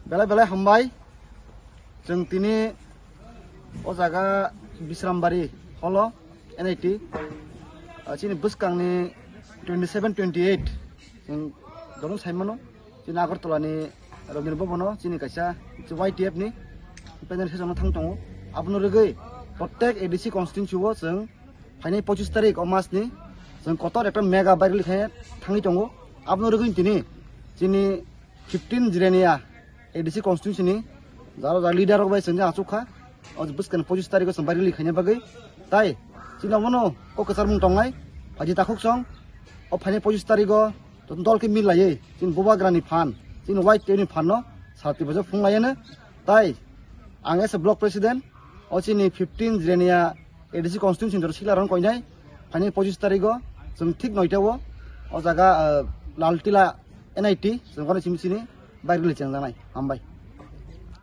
Belai belai hambai जों तिनी o jaga Bisrambari holo NIT chini buskangni 27-28 जों dorong saimano chini Agartala ni Rabindra Bhavono chini kaisa YTF ni pendant sesano thangtongo abno rogoi प्रत्येक एडीसी कन्स्टिट्यून्सी जों फाइनाल 25 तारिख मास नि जों कतर एकटा मेगा बाइक लिखाय थांनि दङ आपनो रगोइन तिनि जिनि 15 जिरेनिया एडीसी कन्स्टिट्यून्सी नि जारो जा लिडार बाय जों आचुखा अज बुस्कन 25 तारिख जों बाइक लिखायनि बागै ताइ जिनावनो ओ कसार मुं दंनाय हाजि ताखुक सं ओ फाइनाल 25 तारिख जों दल के मिलायै जिन बबाग्रानि फान जिन वाइट टेनि फान न साति बजे फुंलायनो ताइ आं एस ब्लक प्रेसिडेंट Ochini 15 जिरेनिया एडीसी कन्स्टिट्यून्सी दर सिलारन कइनाय फाइनाल 25 तारिख जों ठीक नयताव ओ जागा लालटिला NIT जों गने सिमसिनि बाइक लिचें जानाय हामबाय।